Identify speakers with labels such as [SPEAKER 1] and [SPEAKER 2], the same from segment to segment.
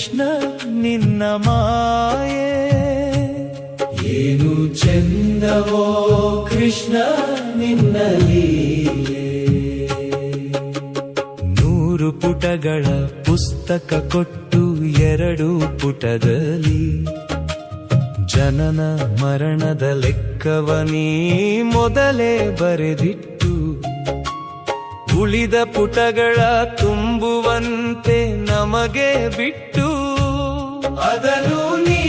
[SPEAKER 1] ಕೃಷ್ಣ ನಿನ್ನ ಮಾಯೆ ಏನು ಚೆಂದವೋ ಕೃಷ್ಣ ನಿನ್ನ ಲೀಲೆ 100 ಪುಟಗಳ ಪುಸ್ತಕ ಕೊಟ್ಟು 2 ಪುಟದಲ್ಲಿ ಜನನ ಮರಣದ ಲೆಕ್ಕವನೀ ಮೊದಲೇ ಬರೆದಿಟ್ಟು ಉಳಿದ ಪುಟಗಳ ತುಂಬುವಂತೆ ನಮಗೆ ಬಿಟ್ಟು ಅದನ್ನು ನೀ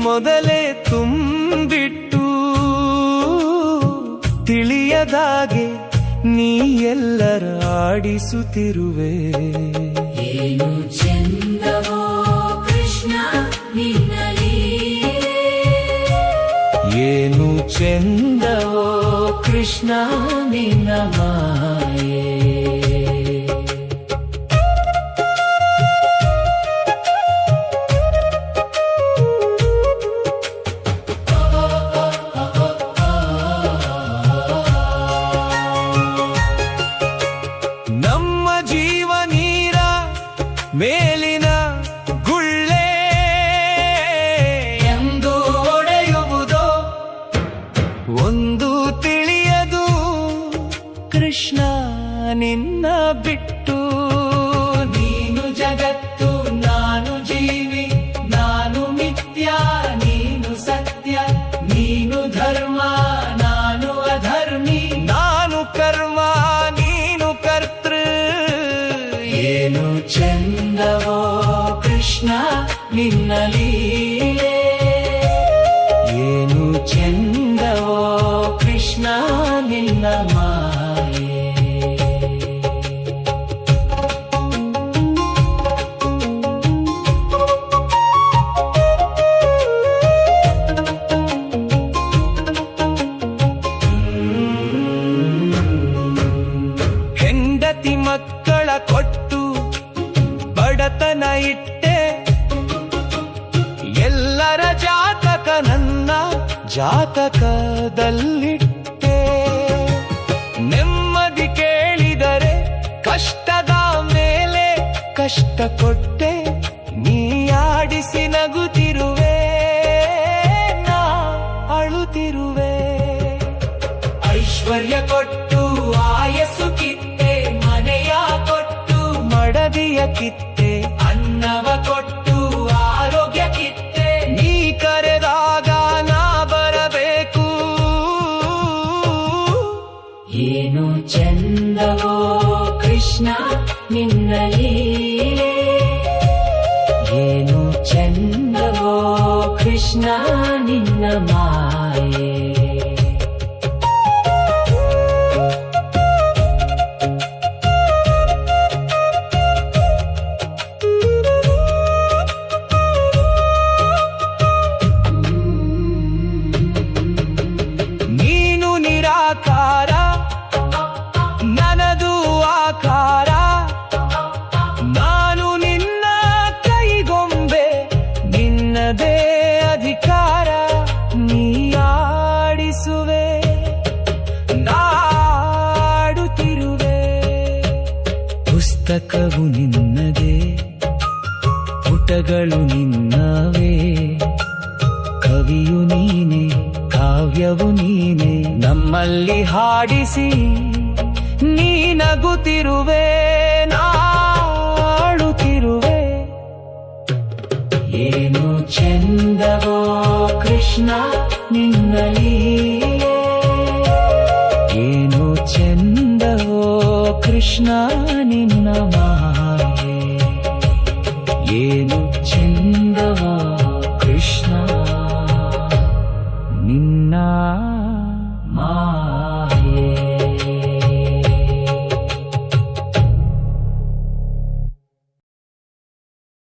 [SPEAKER 1] ಮೊದಲೇ ತುಂಬಿಟ್ಟು ತಿಳಿಯದಾಗೆ ನೀ ಎಲ್ಲರ ಆಡಿಸುತ್ತಿರುವೆ
[SPEAKER 2] ಏನು ಚೆಂದವೋ ಕೃಷ್ಣ ನಿನ್ನ ಲೀಲೆ
[SPEAKER 1] ಏನು ಚೆಂದವೋ ಕೃಷ್ಣ ನಿನ್ನ ಮಾಯೆ ನಮ್ಮ ಜೀವ ನೀರ ಮೇಲಿನ ಗುಳ್ಳೆ ಎಂದು ಒಡೆಯುವುದೋ ಒಂದು ತಿಳಿಯದು ಕೃಷ್ಣ ನಿನ್ನ ಬಿಟ್ಟು ನೀನು ಜಗತ್ತು ನಾನು ಜೀವಿ ನಾನು ಮಿಥ್ಯ ನೀನು ಸತ್ಯ ನೀನು ಧರ್ಮ ನಾನು ಅಧರ್ಮಿ ನಾನು ಕರ್ಮ ನೀನು ಕರ್ತೃ ಏನು ಚೆಂದವೋ ಕೃಷ್ಣ ನಿನ್ನ ಲೀಲೆ ಏನು ಚೆಂದವೋ ಕೃಷ್ಣ ನಿನ್ನ ಮಾಯೆ ಹೆಂಡತಿ ಮಕ್ಕಳ ಕೊಟ್ಟು ಬಡತನ ಇಟ್ಟೆ ಎಲ್ಲರ ಜಾತಕ ನನ್ನ ಜಾತಕದಲ್ಲಿಟ್ಟೆ ನೆಮ್ಮದಿ ಕೇಳಿದರೆ ಕಷ್ಟದ ಮೇಲೆ ಕಷ್ಟ ಕೊಟ್ಟೆ ನೀ ಆಡಿಸಿ ನಗುತ್ತಿರುವೆ ನಾ ಅಳುತ್ತಿರುವೆ ಐಶ್ವರ್ಯ ಕೊಟ್ಟು ಆಯಸ್ಸು ಕಿತ್ತೆ ಮನೆಯ ಕೊಟ್ಟು ಮಡದಿಯ ಕಿತ್ತೆ ಅನ್ನವ ಕೊಟ್ಟು ಆರೋಗ್ಯ ಕಿತ್ತೆ ನೀ ಕರೆದಾಗ ನಾ ಬರಬೇಕು
[SPEAKER 2] ಏನು ಚೆಂದವೋ ಕೃಷ್ಣ ನಿನ್ನ ಲೀಲೆ
[SPEAKER 1] ಏನು
[SPEAKER 2] ಚೆಂದವೋ ಕೃಷ್ಣ ನಿನ್ನ ಮಾಯೆ
[SPEAKER 1] ನೀನು ನಿರಾಕಾರ ನನದು ಆಕಾರ ನಾನು ನಿನ್ನ ಕೈಗೊಂಬೆ ನಿನ್ನದೇ ಅಧಿಕಾರ ನೀ ಆಡಿಸುವೆ ನಾಡುತ್ತಿರುವೆ ಪುಸ್ತಕವು ನಿನ್ನದೇ ಪುಟಗಳು ನಿನ್ನವೇ ಕವಿಯು ನೀನೆ ಕಾವ್ಯವು ನೀನೆ ನಮ್ಮಲ್ಲಿ ಹಾಡಿಸಿ ನೀ ನಗುತ್ತಿರುವೆ ನಾಡುತ್ತಿರುವೆ
[SPEAKER 2] ಏನು ಚೆಂದವೋ ಕೃಷ್ಣ ನಿನ್ನ ಲೀಲೆ
[SPEAKER 1] ಏನು ಚೆಂದವೋ ಕೃಷ್ಣ ನಿನ್ನ ಮಾಯೆ ಏನು